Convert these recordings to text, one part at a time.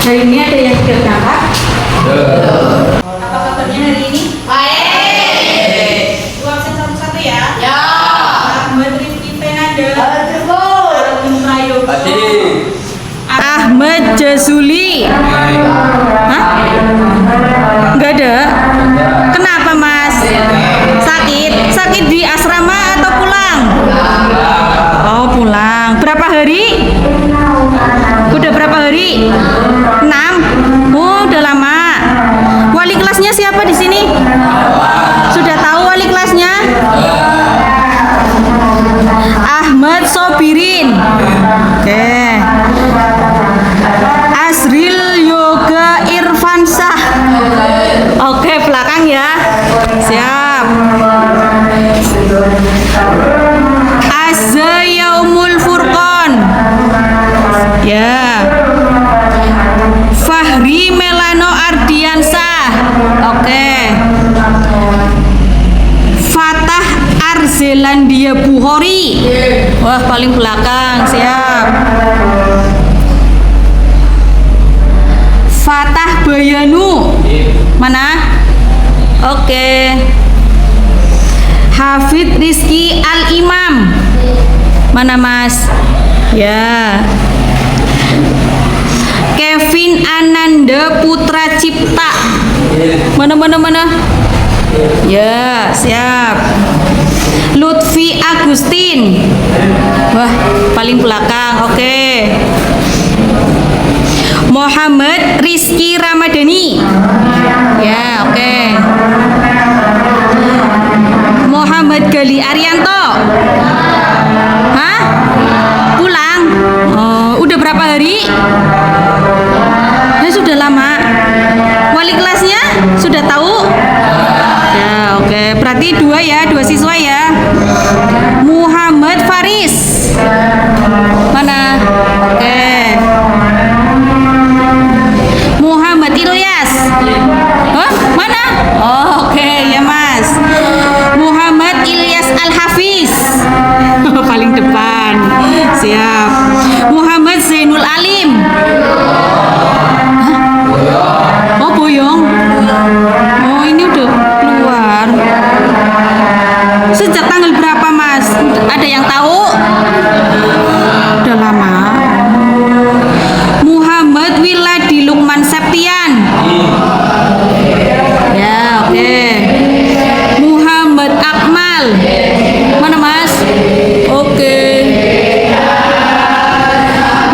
Hari ini ada yang sudah berangkat? Apa kabarnya hari ini? Baik. Dua absen satu-satu ya? Ya. Ahmad Rizky Fernanda. Ahmad Jazuli. Hah? Enggak ada? Kenapa Mas? Sakit? Sakit di asrama atau pulang? Oh pulang. Berapa hari? Udah berapa hari? 6. Oh udah lama. Wali kelasnya siapa di sini? Sudah tahu wali kelasnya? Ahmad Sobirin. Oke. Azril Yoga Irfansah. Oke, belakang ya. Siap. Azza Yaumul Furqon. Ya. Fahri Melano Ardiansah. Oke. Fatah Arzelandia Bukhori. Wah, paling belakang. Siap. Fatah Bayanu. Mana? Oke. Hafid Rizky Al-Imam. Mana Mas? Ya. Kevin Ananda Putra Cipta. Mana? Ya, siap. Lutfi Agustin. Wah, paling belakang. Oke. Muhammad Rizky Ramadhani. Ya, oke. Muhammad Gali Arianto. Hah? Pulang? Oh, udah berapa hari? Ya sudah lama. Wali kelasnya sudah tahu? Ya, oke. Berarti 2 ya, 2 siswa ya. Muhammad Faris. Mana? Oke. Muhammad Ilyas. Hah? Mana? Oh, oke ya Mas. Muhammad Ilyas Al-Hafiz. Paling depan. Siap. Muhammad Zainul Alim. Hah? Oh, boyong. Oh, ini udah keluar. Sejak tanggal berapa Mas? Ada yang tahu? Udah lama. Muhammad Wiladi Lukman Septian. Ya, oke. Muhammad Akmal. Mana Mas? Oke.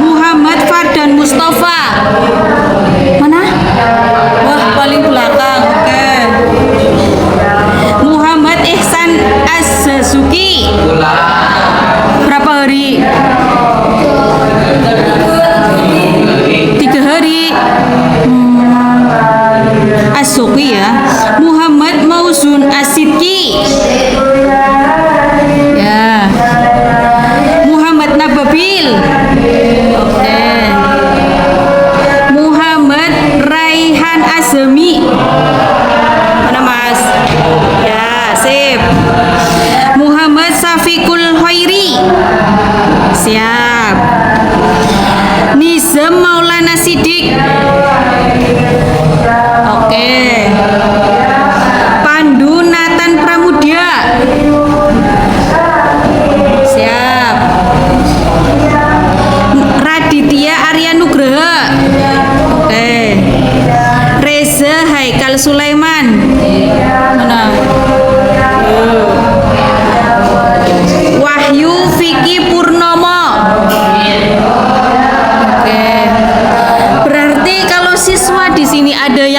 Muhammad Fardan Mustafa. Mana? Wah, paling belakang. Oke. Muhammad Ihsan Az-Zazuki. Berapa hari? 3 hari. As-Suqi ya. Muhammad Mauzun Asidki. Ya. Muhammad Nababil. Oke. Muhammad Raihan Azami. Mana Mas? Ya, sip. Muhammad Safiqul Khairi. Siap. Nizam Maulana Sidik. Oke. Pandu Nathan Pramudia.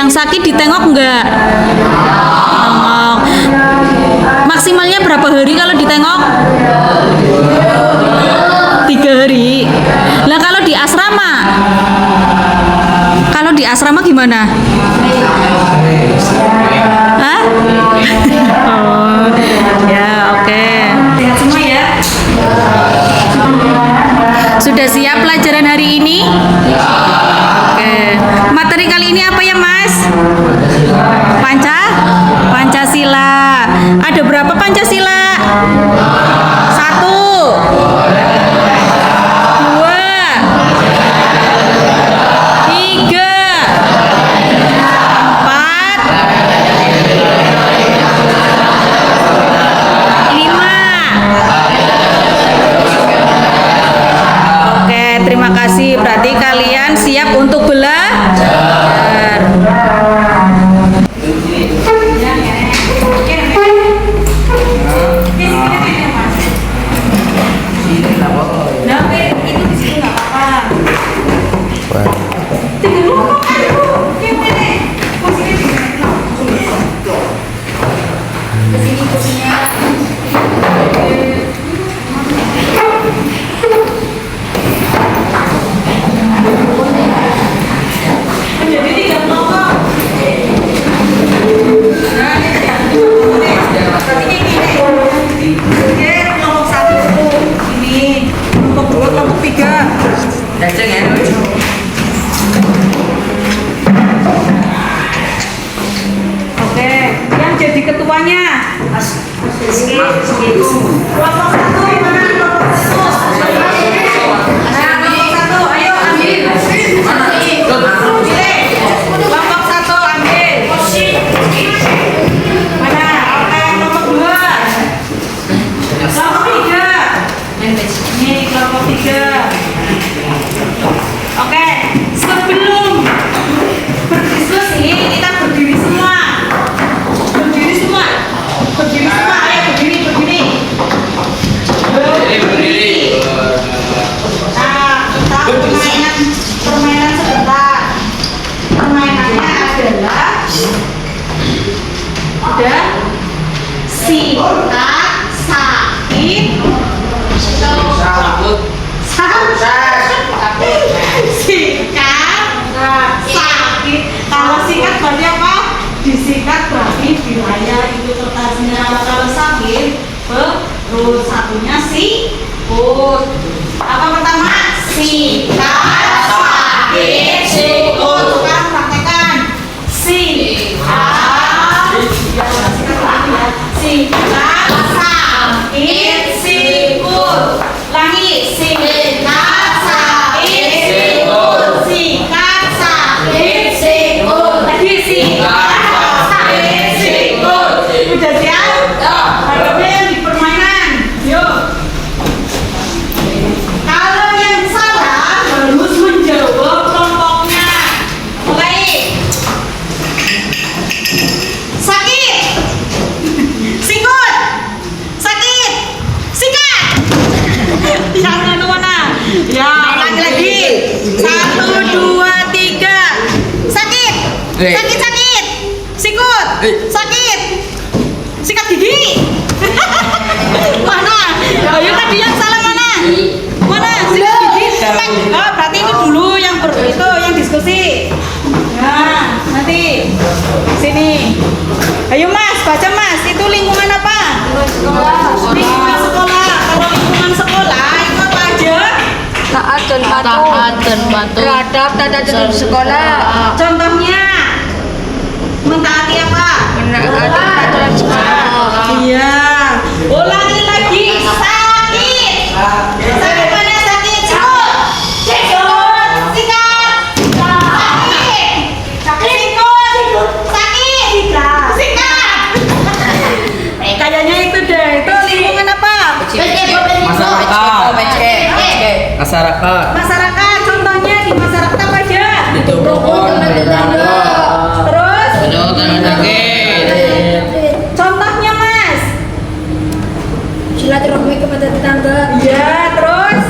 Yang sakit ditengok enggak? Tengok. Maksimalnya berapa hari kalau ditengok? 3 hari. Lah kalau di asrama? Kalau di asrama gimana? Hah? Oh, ya oke. Sehat semua ya. Sudah siap pelajaran hari ini? Oke. Materi kali ini apa ya, Mas? Pancasila. Ada berapa Pancasila? 1, 2, 3, 4, 5. Oke, terima kasih. Berarti kalian siap untuk belajar. Oke, yang jadi ketuanya kelompok 1 mana? Kelompok 1, ayo ambil. Kelompok 1 ambil. Mana? Oke, kelompok 2. Kelompok 3. Ini kelompok 3. Oke, sebelum berdiskusi kita berdiri semua. Berdiri semua. Berdiri semua. Ayo berdiri. Berdiri. Nah, kita permainan sebentar. Permainannya adalah sikat, sakit, sikat, sakit. Kalau sikat berarti apa? Disikat berarti wilayah itu kertasnya. Kalau sakit perut, satunya sikut. Apa pertama? Sikat, sakit, sikut. Sekarang praktekan. Sikat, sikat, sakit, sikut. Lagi sikat, sakit, sikut. Sikat, sakit, sikut. Lagi sikat, sakit, sikut. Udah siap? Hadapnya yang di permainan. Yuk. Kalau yang salah harus menjawab kelompoknya. Mulai. Sakit. Sikut. Sakit. Sikat. Yang mana? Ya, lagi. 1, 2, 3. Sakit. Sakit. Sikut. Sakit. Sikat gigi. Mana? Ayo tadi yang salah mana? Mana? Sikat gigi. Oh, berarti itu dulu yang itu yang diskusi. Nah, nanti sini. Ayo Mas, baca Mas. Itu lingkungan apa? Lingkungan sekolah. Kalau lingkungan sekolah itu apa aja? Taat dan patuh. Terhadap tata tertib sekolah. Contohnya mentaati apa? Menaati peraturan sekolah. Iya. Ulangi lagi. Sakit. Sakit mana? Sakit. Sikut. Sikat. Sakit. Sikut. Sakit. Sikat. Kayaknya itu deh. Itu lingkungan apa? Masyarakat. Masyarakat. Contohnya di masyarakat apa aja? Itu rukun tetangga. Terus? Sakit. Contohnya Mas. Silaturahmi kepada tetangga. Iya, terus?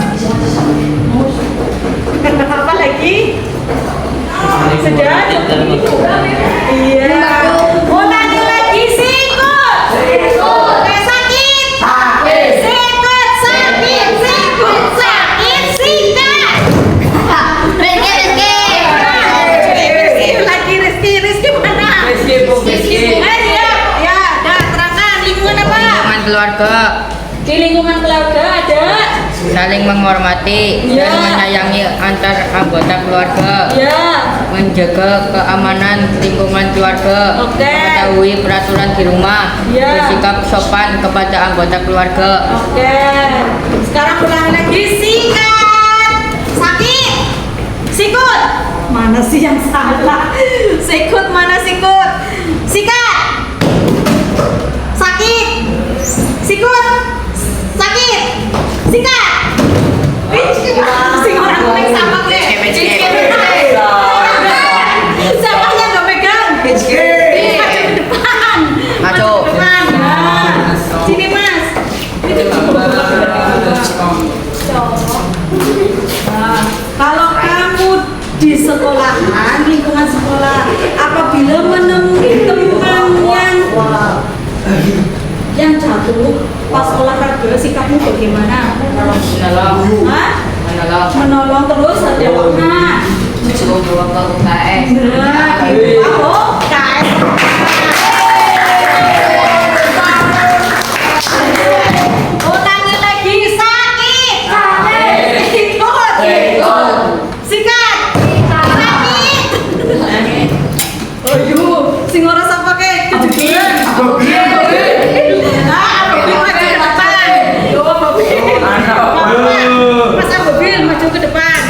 Apa lagi? Sudah? Iya. Ulangi lagi, sikut. Sakit. Sikut, sakit, sikut, sakit, sikat. Rizky mana? Ya, dah terangkan lingkungan apa? Lingkungan keluarga. Di lingkungan keluarga ada. Saling menghormati Ya. dan menyayangi antar anggota keluarga. Ya. Menjaga keamanan lingkungan keluarga. Oke. Mengetahui peraturan di rumah. Ya. Bersikap sopan kepada anggota keluarga. Oke. Sekarang ulangi lagi, sikat. Sakit. Sikut. Mana sih yang salah? Sikut mana sikut? Sikat. Sakit. Sikut. Sakit. Sikat. Sing orang ngomong sama gue. Siapa yang gak pegang? Maju ke depan. Maju. Ke depan. Nah, sini mas. Nah, kalau kamu di sekolahan, lingkungan sekolah, apabila menemui teman yang jatuh pas olahraga, sikapmu bagaimana? Menolong. Hah? Menolong. Menolong terus ada wakna. Suruh bawa ke UKS. Nah, gitu. KS. Ulangi lagi, sakit. Ikut. Sikat. Sakit. Oh yuk, sing ora sapa ke kejujuran. Nah, mobil maju ke depan. Yo, mobil. Mas mobil maju ke depan.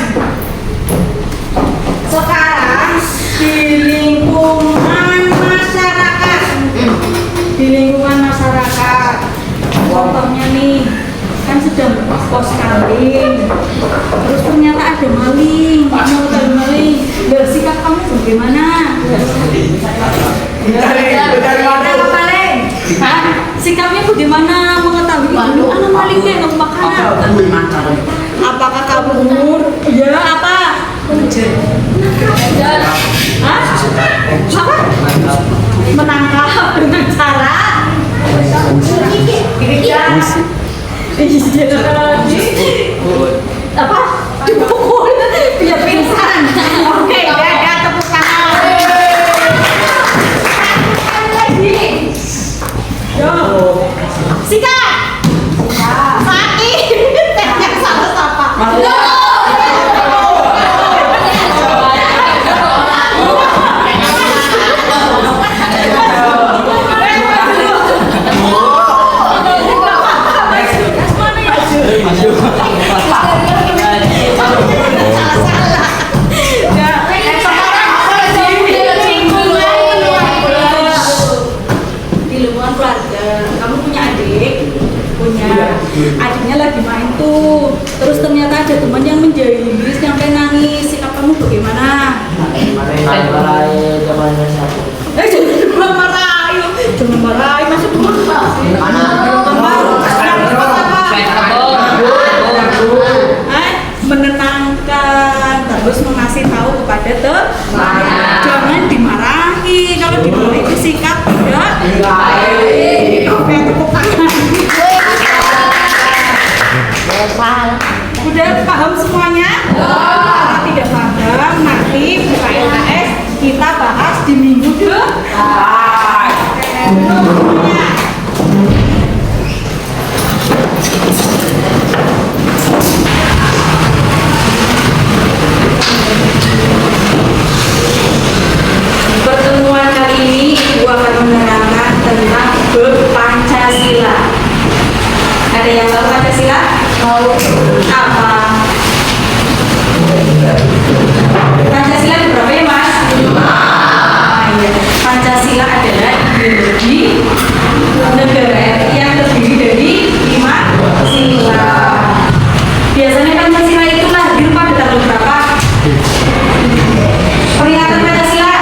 Sekarang di lingkungan masyarakat. Di lingkungan masyarakat. Contohnya nih, kan sedang pos kambing. Terus ternyata ada maling, ada maling. Bersikap kamu bagaimana? Ada maling. Hah? Sikapnya bagaimana? Mengetahui itu anak malingnya nggak makanan. Apakah kabur? Ya apa? Hah? Apa? Menangkap dengan cara dikejar. Apa? Dipukul biar pingsan. Oke, dadah, tepuk tangan. Lagi. Yo. Sikat. Sakit. Yang salah siapa? Adiknya lagi main tuh, terus ternyata ada teman yang menjahili sampai nangis. Sikap kamu bagaimana? Jangan marahi, jangan marahi, masuk dulu. Menenangkan, terus mengasih tahu kepada teman. Jangan dimarahi, kalau dimarahi itu sikap tidak baik. Oke, tepuk tangan. Udah paham semuanya? Kalau tidak paham, nanti buka LKS kita bahas di minggu depan. Semuanya. Pertemuan kali ini Ibu akan menerangkan tentang bab Pancasila. Ada yang tahu Pancasila? Tahu. Apa? Pancasila ada berapa ya Mas? 5. Iya. Pancasila adalah ideologi negara yang terdiri dari 5 sila. Biasanya Pancasila itu lahir pada tanggal berapa? Peringatan Pancasila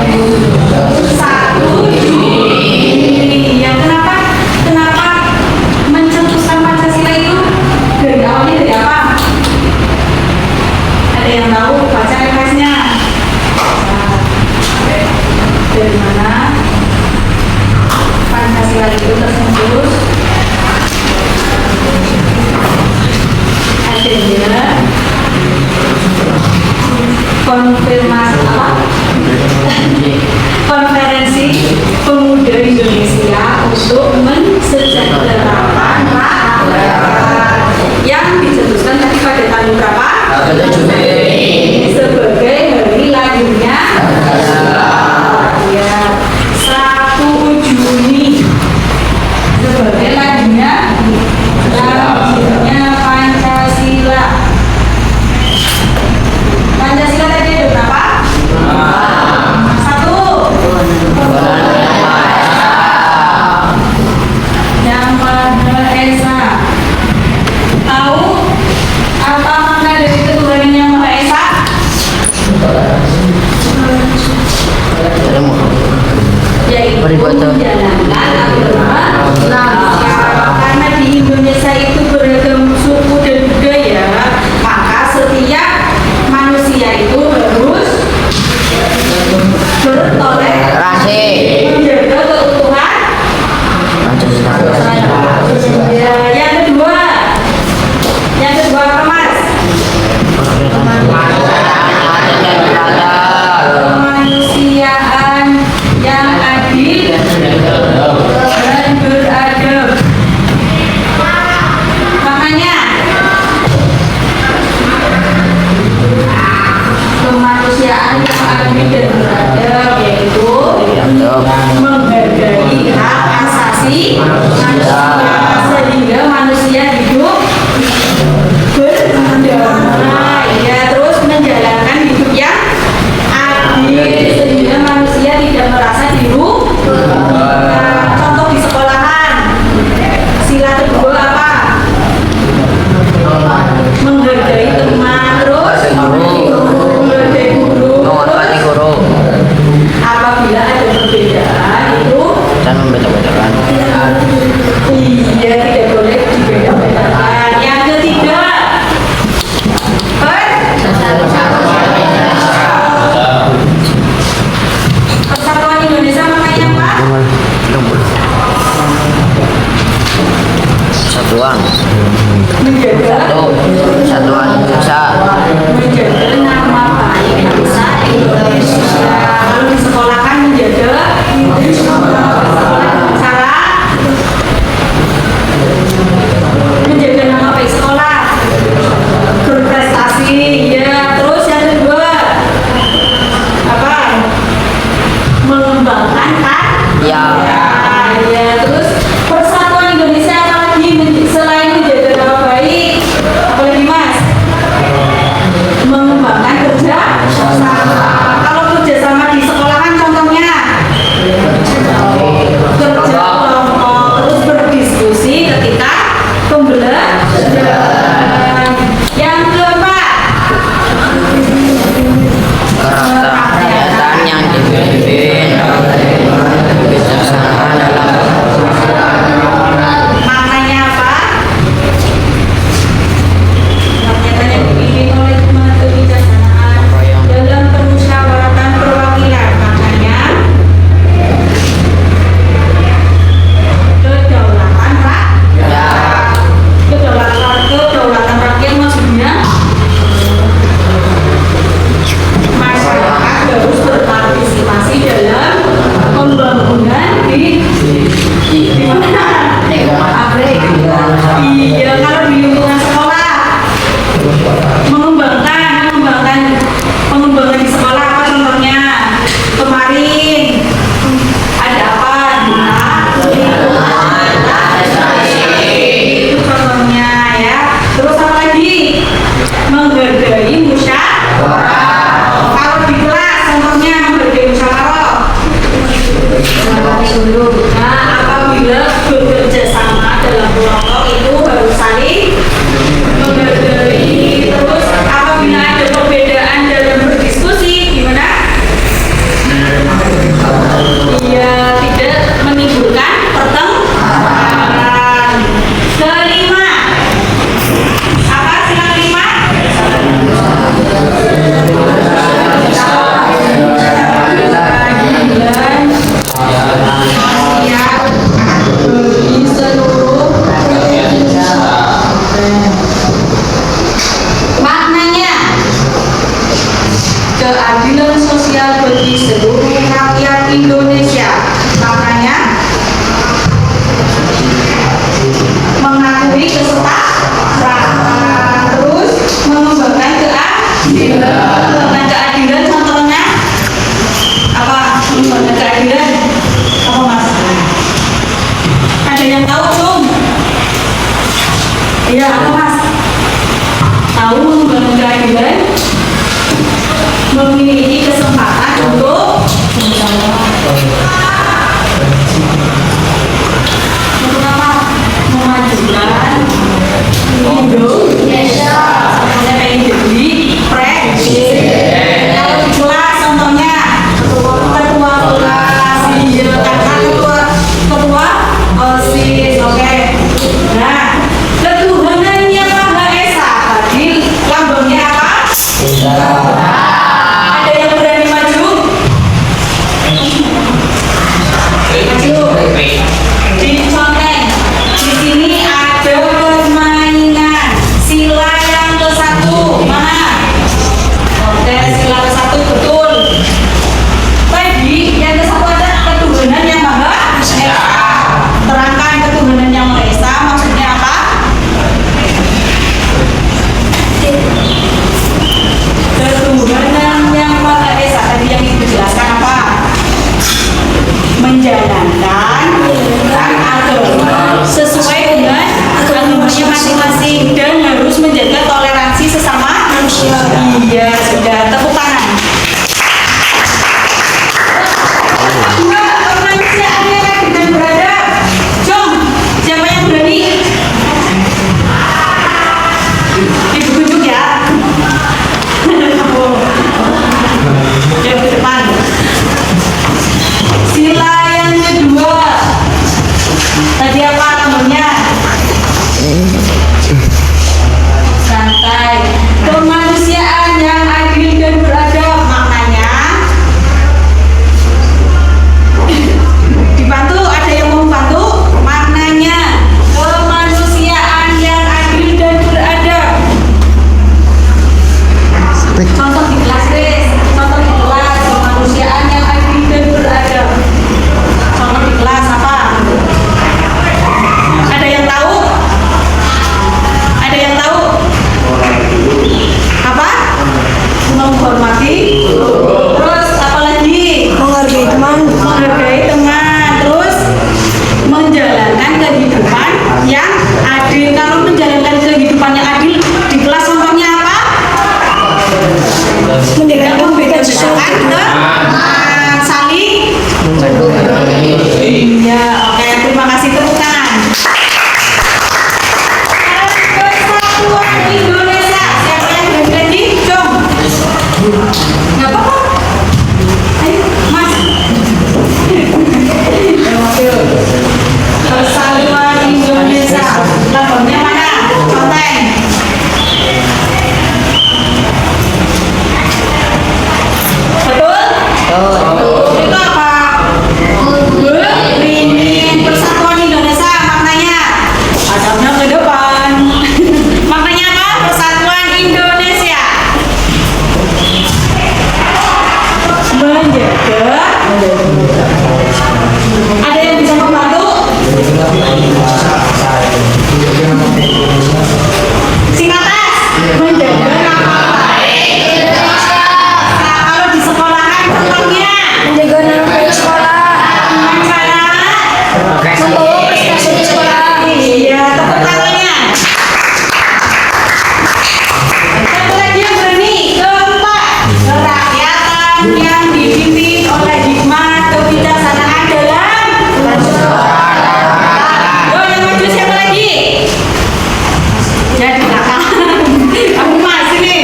1 Juni. Yang kenapa mencetuskan Pancasila itu dari awalnya dari apa? Ada yang tahu? Baca refleksnya. adil dan beradab, yaitu menghargai hak asasi manusia sehingga manusia hidup berdamai, ya, terus menjalankan hidup yang adil sehingga manusia tidak merasa dirugikan. Contoh di sekolahan, sila kedua apa? Menghargai teman, terus menghargai guru, terus apabila ada perbedaan itu Jangan membaca-bacakan. iya tidak boleh dibeda-bedakan. Yang ketiga, Persatuan Indonesia maknanya apa? Satuan. Menjaga Satuan Indonesia. menjaga nama baik bangsa Indonesia. Lalu di sekolahan menjaga cara menjaga nama baik sekolah, berprestasi, ya. Terus yang kedua apa? Mengembangkan Ya. ya. Terus Persatuan Indonesia apalagi selain menjaga nama baik, apalagi Mas? Mengembangkan kerja sama. Kalau kerja sama di sekolahan contohnya kerja kelompok, terus berdiskusi ketika pembelajaran. Yang keempat, Kegiatan yang dipimpin kebijaksanaan dalam maknanya apa? Kegiatan yang dipimpin oleh teman kebijaksanaan dalam permusyawaratan perwakilan. Maknanya kedaulatan rakyat. Kedaulatan rakyat maksudnya masyarakat harus berpartisipasi dalam pembangunan di mana? Iya, kalau di lingkungan sekolah pengembangan di sekolah apa contohnya? Kemarin ada apa? Itu contohnya, ya. Terus apa lagi? Menghargai musyawarah. Kalau di kelas contohnya menghargai musyawarah. Nah, apabila bekerja sama dalam kelompok itu harus saling menghargai. Terus apabila ada perbedaan dalam berdiskusi, gimana? Iya, tidak menimbulkan pertengkaran. Kelima, apa sila kelima? Bagi seluruh maknanya keadilan sosial bagi seluruh rakyat Indonesia. Maknanya mengakui kesetaraan, terus mengembangkan keadilan. Contohnya apa? Mengembangkan keadilan apa, Mas? Ada yang tahu, Cung? Iya, apa, Mas? Tahu mengembangkan keadilan? Memiliki kesempatan untuk yang dipimpin oleh hikmat kebijaksanaan dalam Yo, yang maju siapa lagi? Jadi belakang. Aku Mas ini.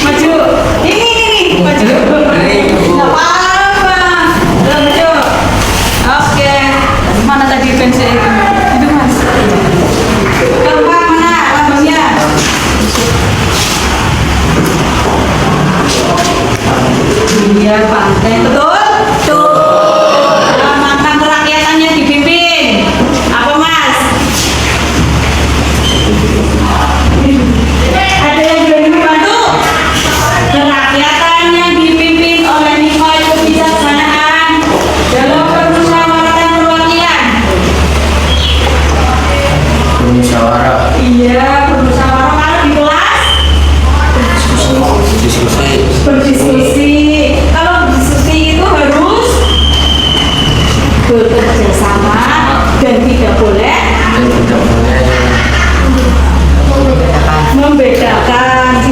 Maju. Ini maju. Nggak apa-apa. Udah maju. Oke. Mana tadi pensil itu Mas? Keempat mana lambangnya? Iya, pantai betul. Mantan kerakyatannya dipimpin. Apa Mas? Ada yang berani membantu? Kerakyatan yang dipimpin oleh nikmat kebijaksanaan dalam permusyawaratan perwakilan. Musyawarah. Iya, bermusyawarah kalau di kelas Diskusi. berdiskusi. Kalau berdiskusi itu harus bekerja sama dan tidak boleh Tidak boleh. membedakan.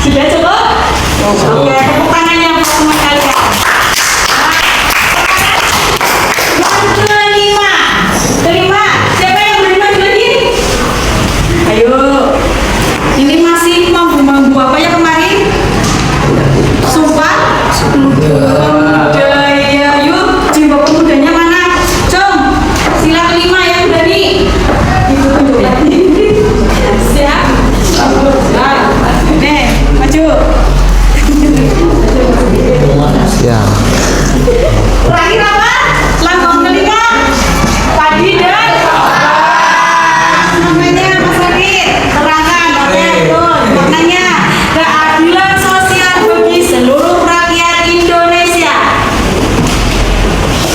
Sudah cukup? Oke, tepuk tangannya untuk semua kalian. Yang kelima, siapa yang berani maju lagi? Ayo, ini masih mampu apa ya kemarin? Sumpah? Udah, ya, yuk, jiwa pemudanya mana? Jom, sila kelima yang berani. Ibu tunjuk lagi. Siap? Nah, nih, maju. Ya. Terakhir apa? Lambang kelima. Padi dan namanya Mas Adit. Terangkan, oke, betul. Maknanya keadilan sosial bagi seluruh rakyat Indonesia.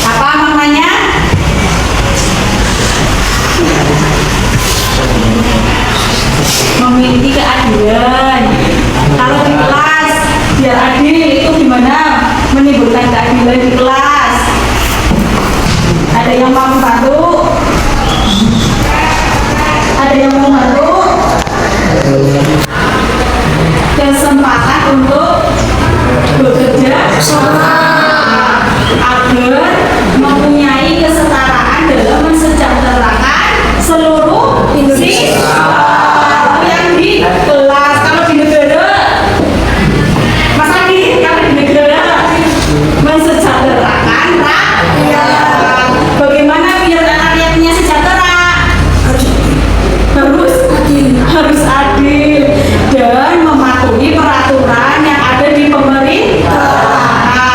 Apa maknanya? Memiliki keadilan. Kalau di kelas biar adil itu gimana? Menimbulkan keadilan di kelas. Ada yang mau membantu? Ada yang mau membantu? Kesempatan untuk bekerja sama agar mempunyai kesetaraan dalam mensejahterakan seluruh siswa yang di kelas. Kalau di negara, Mas Adi, kalau di negara mensejahterakan rakyat. Bagaimana biar rakyatnya sejahtera? Harus adil dan mematuhi peraturan yang ada di pemerintahan.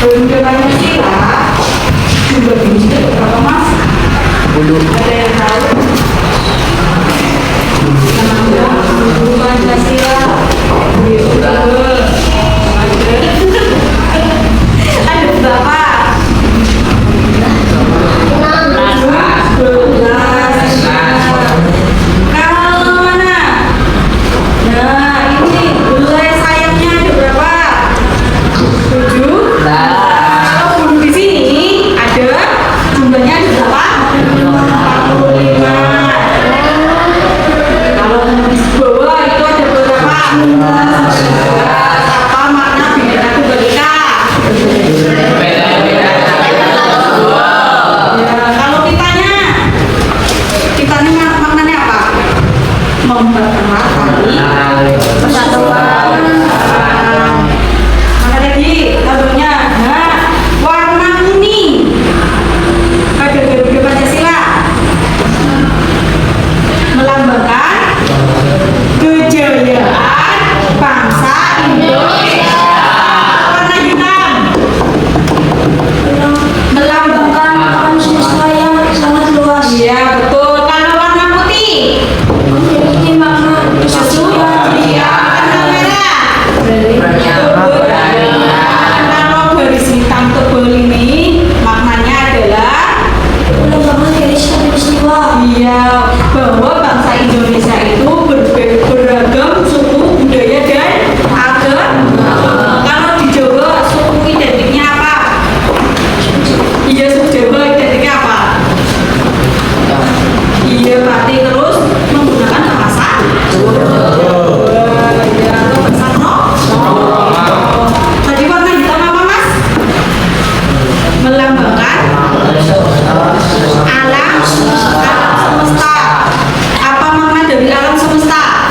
Bermuda Pancasila jumlah biji itu berapa mas? 10. Ada yang tahu? Bermuda Pancasila ada berapa? 12. Kalau mana? Nah ini helai sayapnya ada berapa? 7. Kalau bulu di sini ada jumlahnya ada berapa? 45. Kalau di bawah itu ada berapa? 11. Apa makna bidana tunggalika? Ya, kalau kitanya maknanya apa? Mempererat tali persatuan. Mana lagi tabelnya? Nah, warna kuning pada Garuda Pancasila melambangkan kejayaan bangsa Indonesia. Warna hitam melambangkan mahasiswa yang sangat luas. Iya betul. Kalau warna putih memiliki makna sesuatu yang warna merah. Kalau garis hitam tebal ini maknanya adalah melambangkan garis khatulistiwa. Iya, bahwa bangsa Indonesia itu beragam suku, budaya dan agama. Kalau di Jawa suku identiknya apa? Iya, suku Jawa identiknya apa? Iya, berarti terus menggunakan bahasa Jawa. Iya, atau bahasa Tadi warna hitam apa mas? Melambangkan alam semesta. Apa makna dari alam semesta?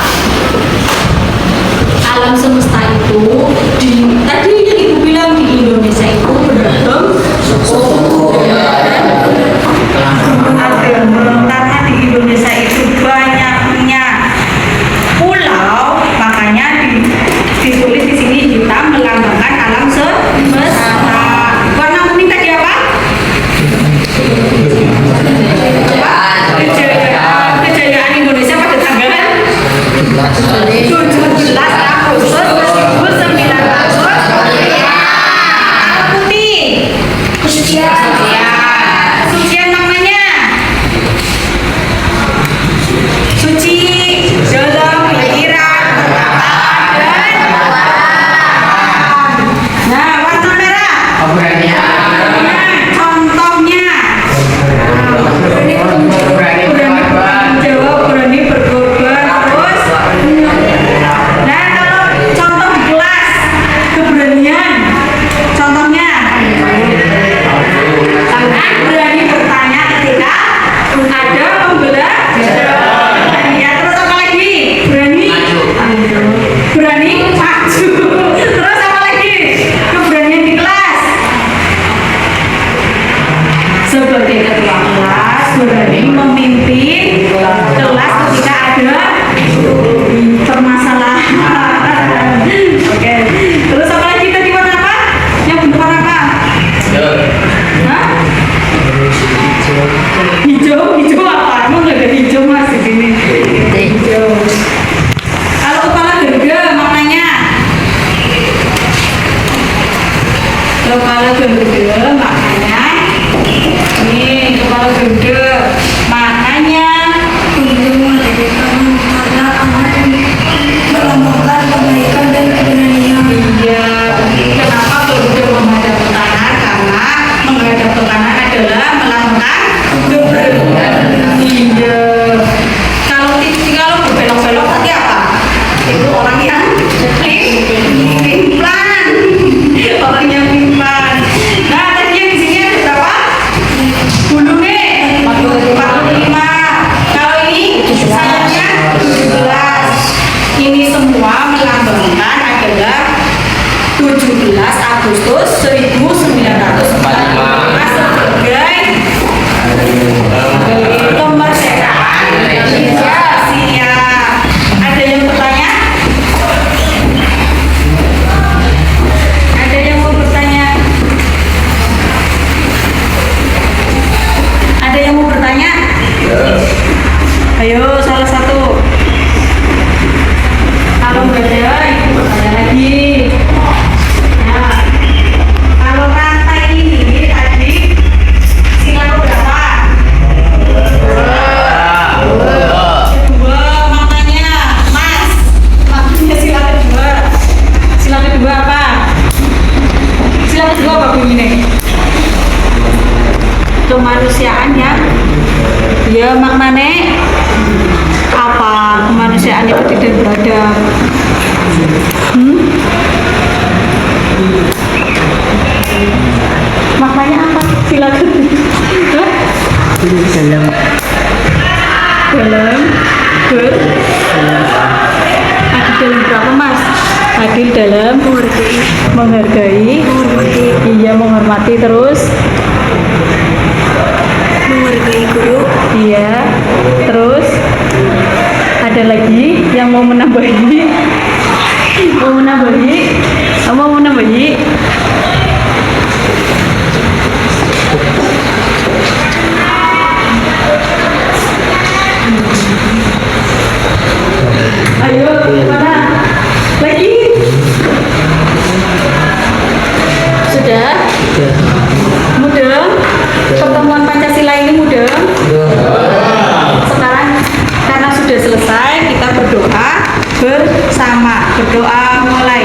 Alam semesta itu tadi yang ibu bilang di Indonesia itu beragam suku dan agama. Karena di Indonesia itu banyaknya pulau, makanya ditulis di sini hitam melambangkan alam semesta. Warna kuning tadi apa? Kejayaan Indonesia pada tanggal 17 Agustus 1945. Putih kesucian. Kesucian maknanya suci dalam pikiran, perkataan dan perbuatan. Nah, warna merah contohnya berani bertanggung jawab, berani berkorban, terus. Nah, kalau contoh di kelas keberanian, contohnya berani bertanya ketika ada pembelajaran. Ya, terus apa lagi? Berani maju. Terus apa lagi? Keberanian di kelas. Sebagai ketua kelas berani memimpin kelas ketika ada permasalahan. Oke. Terus apa lagi tadi warna apa? Yang benar warna apa? Hah? Hijau apa? Emang nggak ada hijau mas di sini? Hijau. Kalau kepala Garuda maknanya? Kepala Garuda maknanya ini kepala Garuda maknanya melambangkan kebaikan dan keberanian. Iya. Kenapa Garuda menghadap ke kanan? Karena menghadap ke kanan adalah melambangkan keberanian. Iya. Kalau berbelok-belok berarti apa? Itu orang yang pimplan. Orang yang pimplan. Nah, tadi Silakan. Hah? Dalam adil dalam berapa mas? Adil dalam menghargai. Iya, menghormati. Terus Menghargai guru. iya, terus ada lagi yang mau menambahi? Mau menambahi? Ayo, mana? Lagi? Sudah? Mudeng? Pertemuan Pancasila ini mudeng? Sekarang karena sudah selesai, kita berdoa bersama. Berdoa mulai.